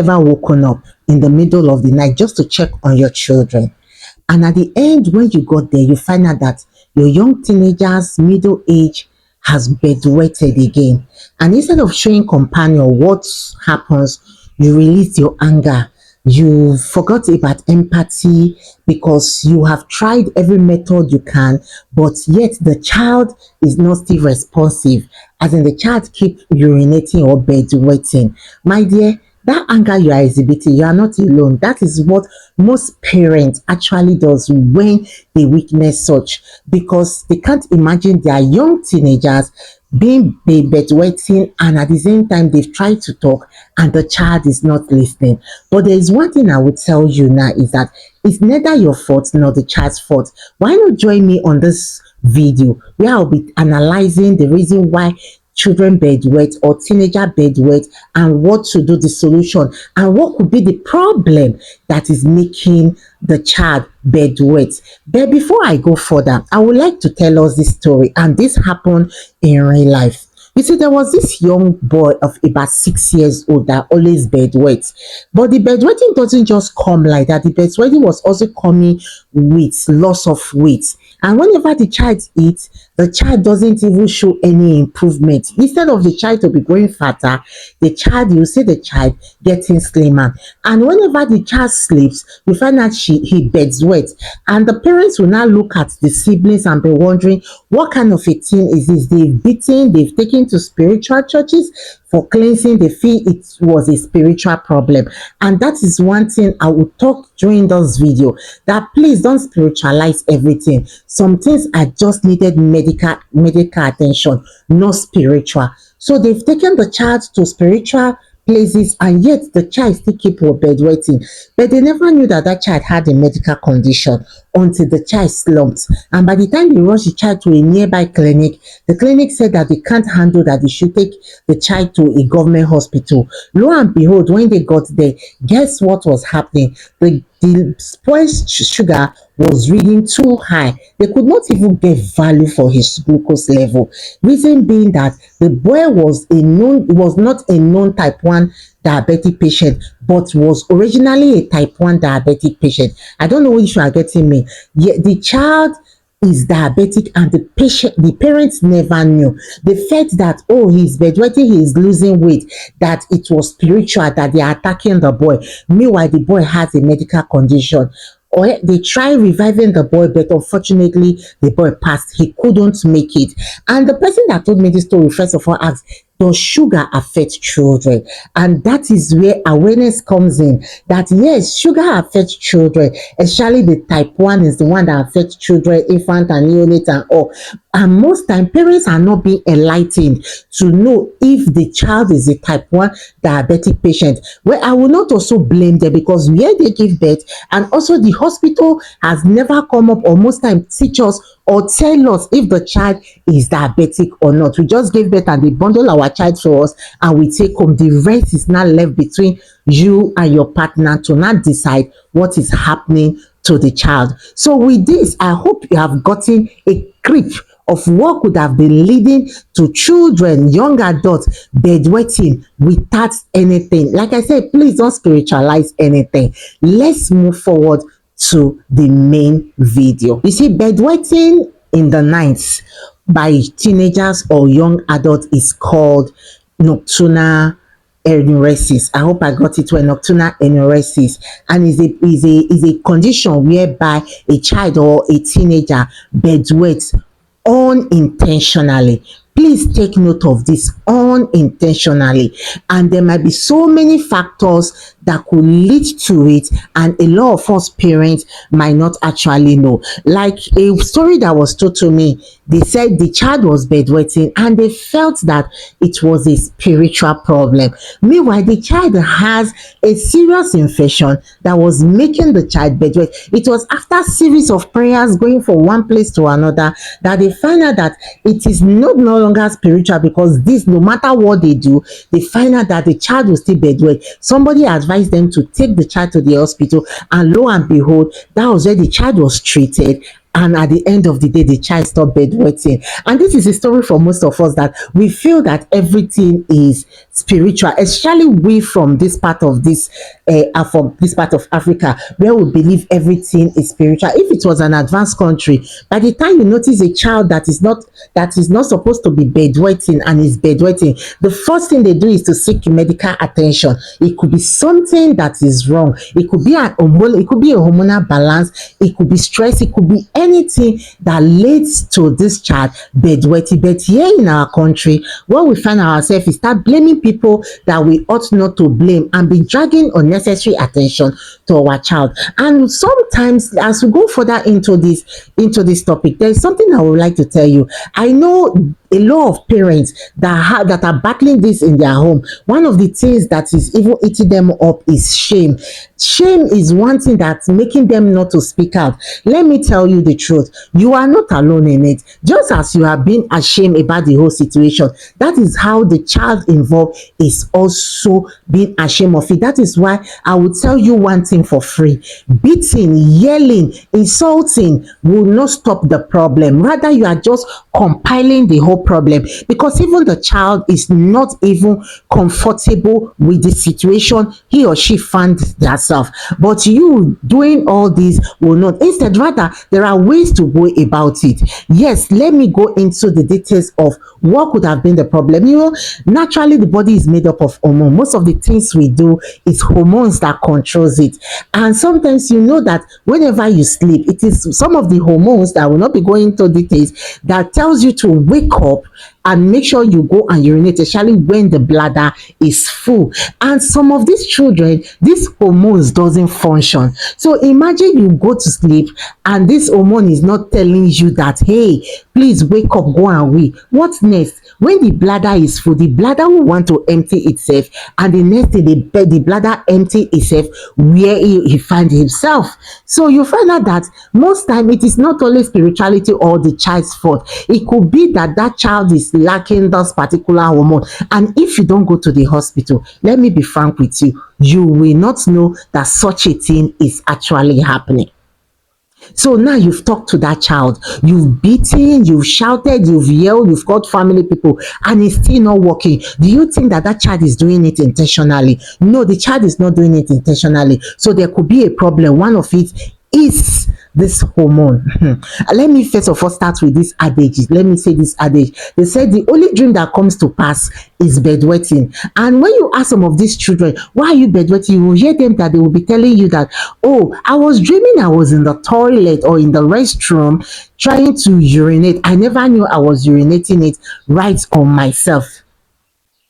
ever woken up in the middle of the night just to check on your children? And at the end, when you got there, you find out that your young teenager's middle age has bedwetted again. And instead of showing compassion, what happens? You release your anger. You forgot about empathy because you have tried every method you can, but yet the child is not still responsive. As in, the child keep urinating or bedwetting. My dear, that anger you are exhibiting, you are not alone. That is what most parents actually does when they witness such, because they can't imagine their young teenagers being bedwetting, and at the same time they've tried to talk and the child is not listening. But there is one thing I would tell you now, is that it's neither your fault nor the child's fault. Why not join me on this video where I'll be analyzing the reason why children bedwet or teenager bedwet, and what to do, the solution, and what could be the problem that is making the child bedwet. But before I go further, I would like to tell us this story, and this happened in real life. You see, there was this young boy of about 6 years old that always bedwet. But the bedwetting doesn't just come like that. The bedwetting was also coming with loss of weight. And whenever the child eats, the child doesn't even show any improvement. Instead of the child to be growing fatter, you see the child getting slimmer. And whenever the child sleeps, you find out he bedwets. And the parents will now look at the siblings and be wondering, what kind of a thing is this? They've beaten, they've taken to spiritual churches for cleansing. They feel it was a spiritual problem. And that is one thing I will talk during this video, that please don't spiritualize everything. Some things are just needed medical attention, not spiritual. So they've taken the child to spiritual places, and yet the child still keep bedwetting. But they never knew that that child had a medical condition until the child slumped. And by the time they rushed the child to a nearby clinic, the clinic said that they can't handle that, they should take the child to a government hospital. Lo and behold, when they got there, guess what was happening? The blood sugar was reading too high. They could not even get value for his glucose level. Reason being that the boy was not a known type 1 diabetic patient, but was originally a type 1 diabetic patient. I don't know if you are getting me. Yet the child is diabetic, and the parents never knew. They felt that, oh, he's bedwetting, he's losing weight, that it was spiritual, that they are attacking the boy. Meanwhile, the boy has a medical condition. Or they tried reviving the boy, but unfortunately the boy passed. He couldn't make it. And the person that told me this story first of all asked, does sugar affect children? And that is where awareness comes in, that yes, sugar affects children, especially the type 1 is the one that affects children, infant and neonate and all. And most time parents are not being enlightened to know if the child is a type 1 diabetic patient. Well, I will not also blame them, because where they give birth, and also the hospital has never come up or most time teach us or tell us if the child is diabetic or not. We just give birth and they bundle our child for us and we take home. The rest is now left between you and your partner to not decide what is happening to the child. So with this, I hope you have gotten a grip of what could have been leading to children, young adults, bedwetting without anything. Like I said, please don't spiritualize anything. Let's move forward to the main video. You see, bedwetting in the night by teenagers or young adults is called nocturnal enuresis. I hope I got it well. Nocturnal enuresis, and is a condition whereby a child or a teenager bedwets unintentionally. Please take note of this, unintentionally. And there might be so many factors that could lead to it, and a lot of us parents might not actually know. Like a story that was told to me, they said the child was bedwetting and they felt that it was a spiritual problem. Meanwhile, the child has a serious infection that was making the child bedwet. It was after a series of prayers going from one place to another that they find out that it is no longer spiritual, because this, no matter what they do, they find out that the child will still bedwet. Somebody advised them to take the child to the hospital, and lo and behold, that was where the child was treated and at the end of the day the child stopped bedwetting. And this is a story for most of us, that we feel that everything is spiritual, especially we from this part of from this part of Africa, where we believe everything is spiritual. If it was an advanced country, by the time you notice a child that is not supposed to be bedwetting and is bedwetting, the first thing they do is to seek medical attention. It could be something that is wrong. It could be it could be a hormonal balance. It could be stress. It could be anything that leads to this child bedwetting. But here in our country, what we find ourselves is start blaming people that we ought not to blame, and be dragging unnecessary attention to our child. And sometimes, as we go further into this topic, there is something I would like to tell you. I know a lot of parents that are battling this in their home. One of the things that is even eating them up is shame. Shame is one thing that's making them not to speak out. Let me tell you the truth. You are not alone in it. Just as you have been ashamed about the whole situation, that is how the child involved is also being ashamed of it. That is why I will tell you one thing for free. Beating, yelling, insulting will not stop the problem. Rather, you are just compiling the whole problem, because even the child is not even comfortable with the situation he or she found themselves. But you doing all this will not. Instead, rather, there are ways to go about it. Yes, let me go into the details of what could have been the problem. You know, naturally the body is made up of hormones. Most of the things we do is hormones that controls it. And sometimes you know that whenever you sleep, it is some of the hormones that will not be going into details that tells you to wake up and make sure you go and urinate, especially when the bladder is full. And some of these children, these hormones doesn't function. So imagine you go to sleep and this hormone is not telling you that, hey, please wake up, go and wee. What next? When the bladder is full, the bladder will want to empty itself, and the next thing, the bladder empty itself where he find himself. So you find out that most time it is not only spirituality or the child's fault. It could be that that child is lacking this particular hormone, and if you don't go to the hospital, let me be frank with you, you will not know that such a thing is actually happening. So now you've talked to that child, you've beaten, you've shouted, you've yelled, you've called family people, and it's still not working. Do you think that that child is doing it intentionally? No, the child is not doing it intentionally. So there could be a problem. One of it is this hormone. Let me first of all start with this adage. Let me say this adage. They said the only dream that comes to pass is bedwetting. And when you ask some of these children, why are you bedwetting? You will hear them that they will be telling you that, oh, I was dreaming I was in the toilet or in the restroom trying to urinate. I never knew I was urinating it right on myself.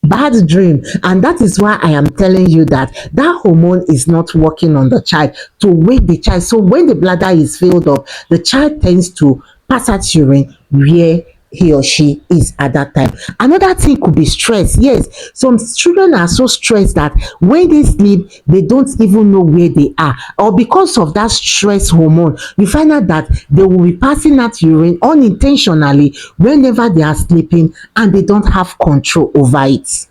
Bad dream. And that is why I am telling you that that hormone is not working on the child to wake the child. So when the bladder is filled up, the child tends to pass out urine where he or she is at that time. Another thing could be stress. Yes, some children are so stressed that when they sleep, they don't even know where they are. Or because of that stress hormone, you find out that they will be passing out urine unintentionally whenever they are sleeping, and they don't have control over it.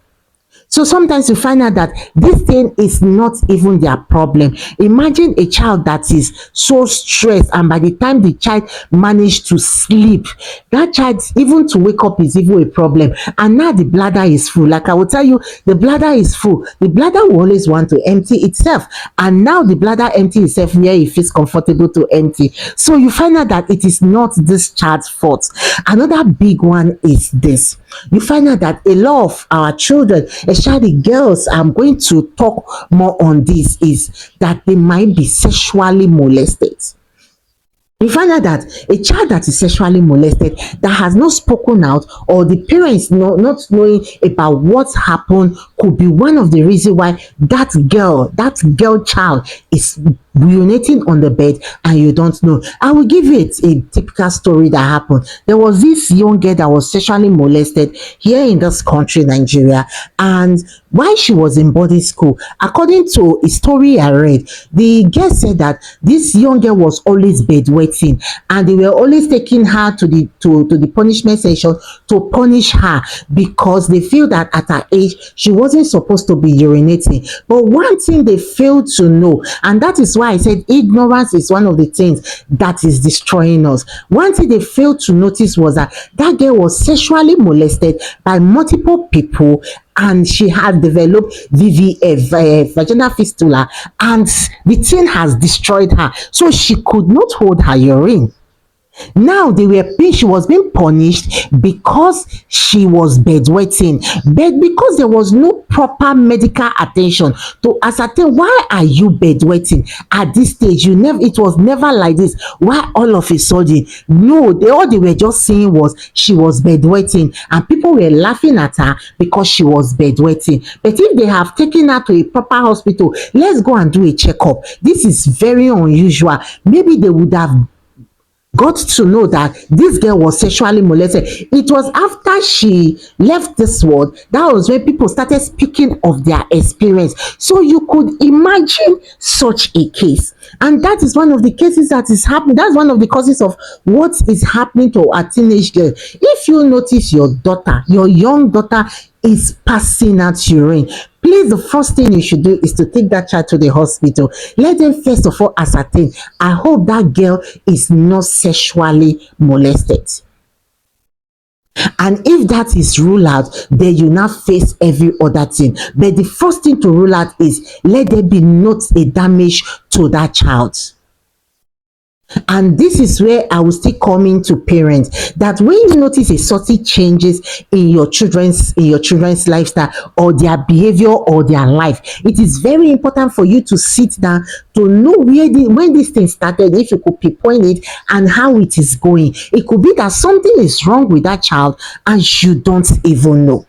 So sometimes you find out that this thing is not even their problem. Imagine a child that is so stressed, and by the time the child managed to sleep, that child, even to wake up is even a problem. And now the bladder is full. Like I will tell you, the bladder is full. The bladder will always want to empty itself. And now the bladder empty itself where it feels comfortable to empty. So you find out that it is not this child's fault. Another big one is this. You find out that a lot of our children, especially girls, I'm going to talk more on this, is that they might be sexually molested. You find out that a child that is sexually molested, that has not spoken out, or the parents not knowing about what happened, could be one of the reasons why that girl child is urinating on the bed and you don't know. I will give you a typical story that happened. There was this young girl that was sexually molested here in this country, Nigeria, and while she was in boarding school, according to a story I read, the girl said that this young girl was always bedwetting, and they were always taking her to the punishment section to punish her, because they feel that at her age she wasn't supposed to be urinating. But one thing they failed to know, and that is why why I said ignorance is one of the things that is destroying us. One thing they failed to notice was that that girl was sexually molested by multiple people, and she had developed VVF, vaginal fistula, and the thing has destroyed her. So she could not hold her urine. Now she was being punished because she was bedwetting, but because there was no proper medical attention to ascertain why are you bedwetting at this stage. It was never like this. Why all of a sudden? No, all they were just saying was she was bedwetting, and people were laughing at her because she was bedwetting. But if they have taken her to a proper hospital, let's go and do a checkup. This is very unusual. Maybe they would have got to know that this girl was sexually molested. It was after she left this world that was when people started speaking of their experience. So you could imagine such a case. And that is one of the cases that is happening. That's one of the causes of what is happening to a teenage girl. If you notice your daughter, your young daughter, is passing out urine, please, the first thing you should do is to take that child to the hospital. Let them first of all ascertain. I hope that girl is not sexually molested. And if that is ruled out, then you now face every other thing. But the first thing to rule out is let there be not a damage to that child. And this is where I will still come into parents, that when you notice a certain changes in your children's lifestyle or their behavior or their life, it is very important for you to sit down to know when this thing started, if you could pinpoint it and how it is going. It could be that something is wrong with that child and you don't even know.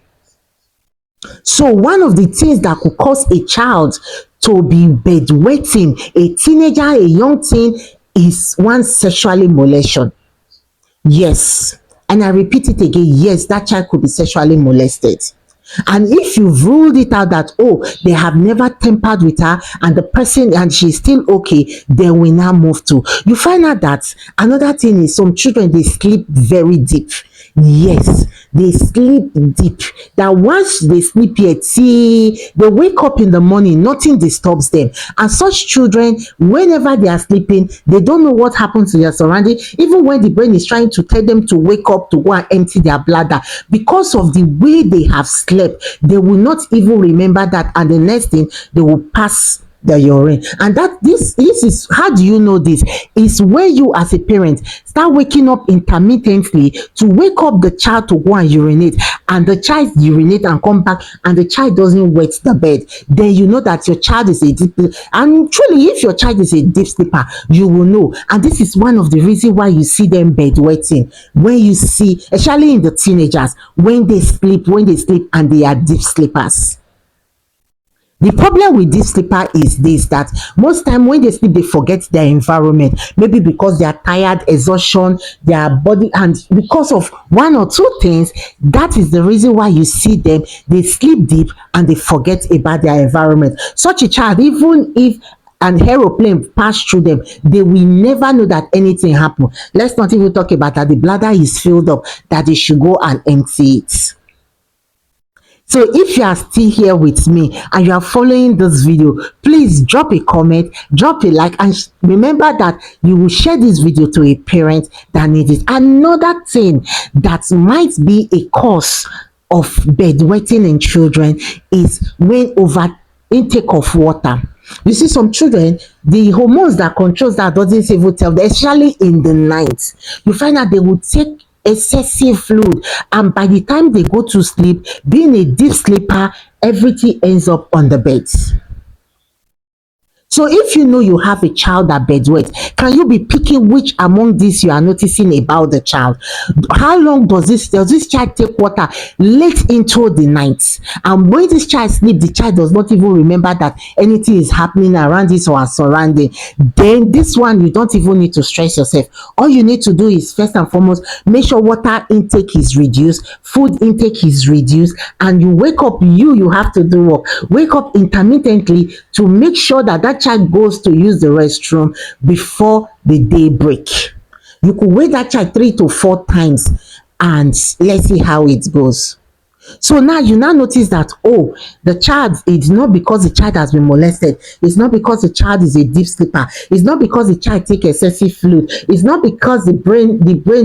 So one of the things that could cause a child to be bedwetting, a teenager, a young teen, is one, sexually molestation. Yes, and I repeat it again, yes, that child could be sexually molested. And if you've ruled it out that, oh, they have never tampered with her and the person and she's still okay, then we now move to, you find out that another thing is some children, they sleep very deep. Yes, they sleep deep. That once they sleep here, see, they wake up in the morning, nothing disturbs them. And such children, whenever they are sleeping, they don't know what happens to their surrounding. Even when the brain is trying to tell them to wake up to go and empty their bladder, because of the way they have slept, they will not even remember that. And the next thing, they will pass the urine. And this is, how do you know this? Is when you as a parent start waking up intermittently to wake up the child to go and urinate, and the child urinate and come back and the child doesn't wet the bed, then you know that your child is a deep, and truly if your child is a deep sleeper, you will know. And this is one of the reasons why you see them bedwetting, when you see, especially in the teenagers, when they sleep and they are deep sleepers. The problem with this sleeper is this, that most time when they sleep, they forget their environment. Maybe because they are tired, exhaustion, their body, and because of one or two things, that is the reason why you see them, they sleep deep and they forget about their environment. Such a child, even if an aeroplane pass through them, they will never know that anything happened. Let's not even talk about that the bladder is filled up, that they should go and empty it. So if you are still here with me and you are following this video, please drop a comment, drop a like, and remember that you will share this video to a parent that needs it. Another thing that might be a cause of bedwetting in children is when over intake of water. You see, some children, the hormones that controls that doesn't even tell them, especially in the night. You find out they will take excessive fluid, and by the time they go to sleep, being a deep sleeper, everything ends up on the bed. So if you know you have a child that bedwets, can you be picking which among these you are noticing about the child? How long does this child take water late into the night? And when this child sleeps, the child does not even remember that anything is happening around this or surrounding. Then this one, you don't even need to stress yourself. All you need to do is, first and foremost, make sure water intake is reduced, food intake is reduced, and you wake up, you have to do work. Wake up intermittently to make sure that child goes to use the restroom before the day break. You could wake that child 3 to 4 times and let's see how it goes. So now you now notice that, oh, the child, it's not because the child has been molested, it's not because the child is a deep sleeper, it's not because the child take excessive fluid, it's not because the brain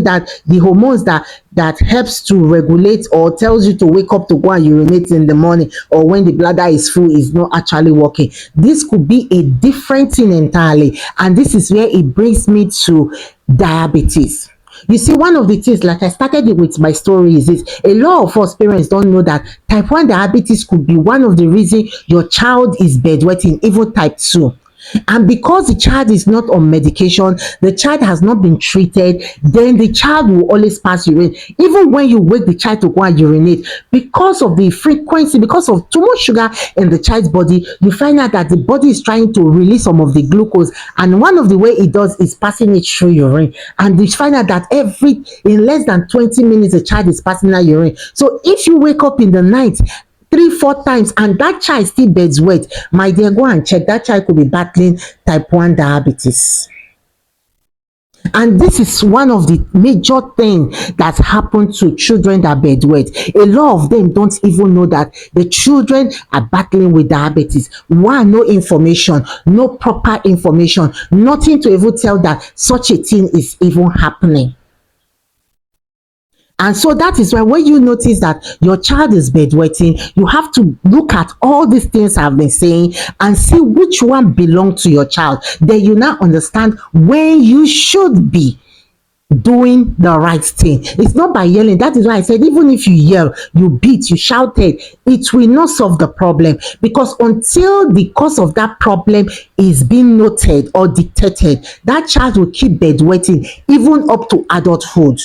that the hormones that helps to regulate or tells you to wake up to go and urinate in the morning or when the bladder is full is not actually working. This could be a different thing entirely, and this is where it brings me to diabetes. You see, one of the things, like I started it with my story, is this: a lot of us parents don't know that type 1 diabetes could be one of the reasons your child is bedwetting, even type 2. And because the child is not on medication, the child has not been treated, then the child will always pass urine. Even when you wake the child to go and urinate, because of the frequency, because of too much sugar in the child's body, you find out that the body is trying to release some of the glucose. And one of the way it does is passing it through urine. And you find out that in less than 20 minutes, the child is passing that urine. So if you wake up in the night 3 4 times and that child still beds wet, my dear, go and check. That child could be battling type 1 diabetes. And this is one of the major things that happen to children that bedwet. A lot of them don't even know that the children are battling with diabetes. One, no information, no proper information, nothing to even tell that such a thing is even happening. And so that is why when you notice that your child is bedwetting, you have to look at all these things I've been saying and see which one belongs to your child. Then you now understand when you should be doing the right thing. It's not by yelling. That is why I said, even if you yell, you beat, you shouted, it will not solve the problem, because until the cause of that problem is being noted or detected, that child will keep bedwetting even up to adulthood.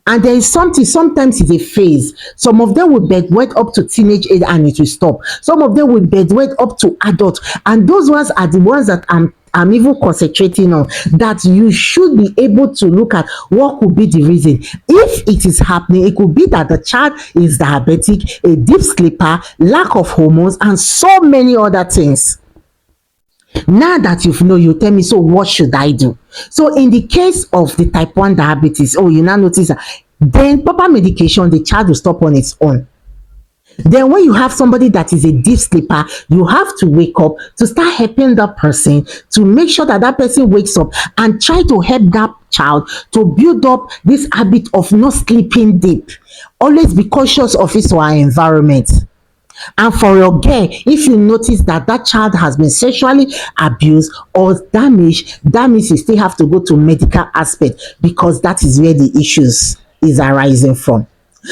And there is something, sometimes it's a phase. Some of them will bedwet up to teenage age and it will stop. Some of them will bedwet up to adult. And those ones are the ones that I'm even concentrating on, that you should be able to look at what could be the reason. If it is happening, it could be that the child is diabetic, a deep sleeper, lack of hormones, and so many other things. Now that you know, you tell me, so what should I do? So in the case of the type 1 diabetes, oh, you now notice that then proper medication, the child will stop on its own. Then when you have somebody that is a deep sleeper, you have to wake up to start helping that person, to make sure that that person wakes up, and try to help that child to build up this habit of not sleeping deep. Always be cautious of his or her environment. And for your girl, if you notice that that child has been sexually abused or damaged, that means you still have to go to medical aspect, because that is where the issues is arising from.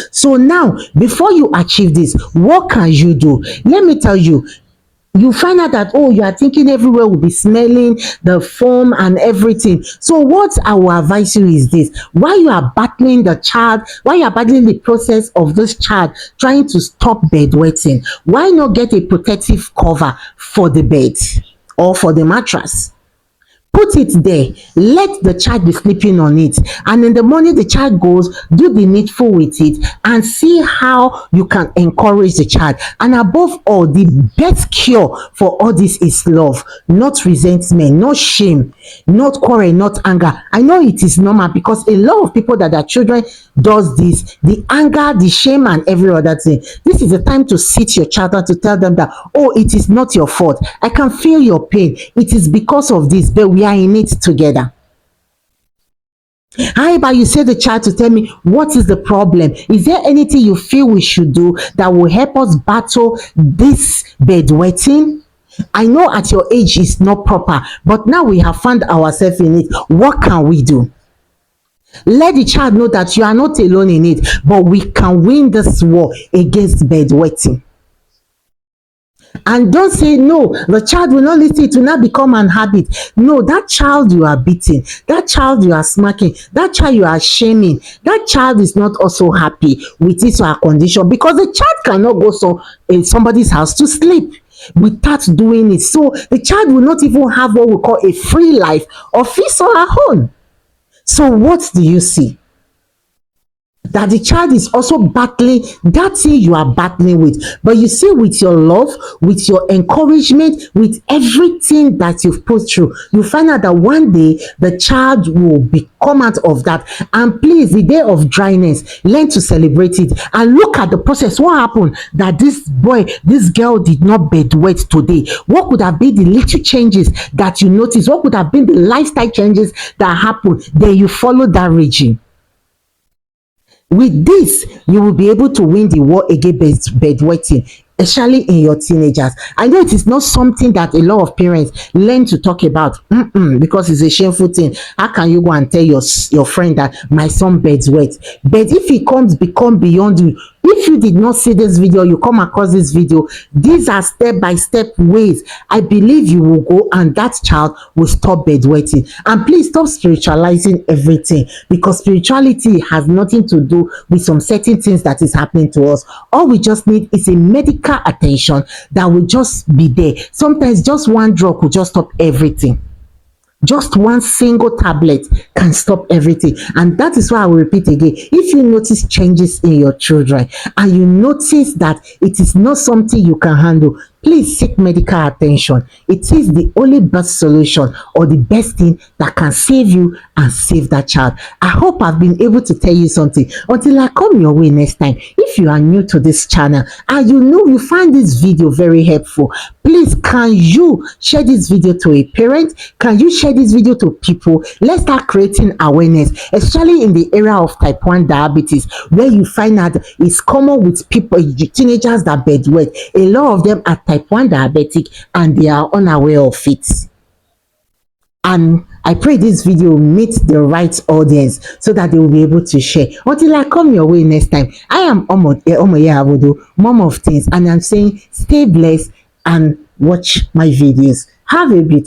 So now, before you achieve this, what can you do? Let me tell you, you find out that, oh, you are thinking everywhere will be smelling the foam and everything. So what I will advise you is this: while you are battling the child, while you are battling the process of this child trying to stop bedwetting, why not get a protective cover for the bed or for the mattress? Put it there, let the child be sleeping on it, and in the morning the child goes, do the needful with it, and see how you can encourage the child. And above all, the best cure for all this is love, not resentment, not shame, not quarrel, not anger. I know it is normal, because a lot of people that their children does this, the anger, the shame, and every other thing. This is the time to sit your child down, to tell them that, oh, it is not your fault, I can feel your pain, it is because of this, but we are in it together. However, you say the child to tell me, what is the problem? Is there anything you feel we should do that will help us battle this bedwetting? I know at your age it's not proper, but now we have found ourselves in it. What can we do? Let the child know that you are not alone in it, but we can win this war against bedwetting. And don't say no, the child will not listen, it will not become an habit. No, that child you are beating, that child you are smacking, that child you are shaming, that child is not also happy with his or her condition, because the child cannot go in somebody's house to sleep without doing it. So the child will not even have what we call a free life of his or her own. So what do you see? that the child is also battling that thing you are battling with. But you see, with your love, with your encouragement, with everything that you've put through, you find out that one day the child will be come out of that. And please, the day of dryness, learn to celebrate it and look at the process. What happened that this boy, this girl did not bedwet today? What could have been the little changes that you notice? What could have been the lifestyle changes that happened? Then you follow that regime. With this, you will be able to win the war against bedwetting, especially in your teenagers. I know it is not something that a lot of parents learn to talk about, because it's a shameful thing. How can you go and tell your friend that my son bedwet? But if he comes become beyond you, if you did not see this video, you come across this video, these are step by step ways I believe you will go and that child will stop bedwetting. And please stop spiritualizing everything, because spirituality has nothing to do with some certain things that is happening to us. All we just need is a medical attention that will just be there. Sometimes just one drug will just stop everything. Just one single tablet can stop everything. And that is why I will repeat again. If you notice changes in your children and you notice that it is not something you can handle, please seek medical attention. It is the only best solution or the best thing that can save you and save that child. I hope I've been able to tell you something. Until I come your way next time, if you are new to this channel and you know you find this video very helpful, please can you share this video to a parent? Can you share this video to people? Let's start creating awareness, especially in the area of type 1 diabetes, where you find out it's common with people, teenagers that bedwet. A lot of them are type 1 diabetic and they are unaware of it. And I pray this video will meet the right audience so that they will be able to share. Until I come your way next time, I am Omoye Avodo, mom of things, and I'm saying stay blessed and watch my videos. Have a beautiful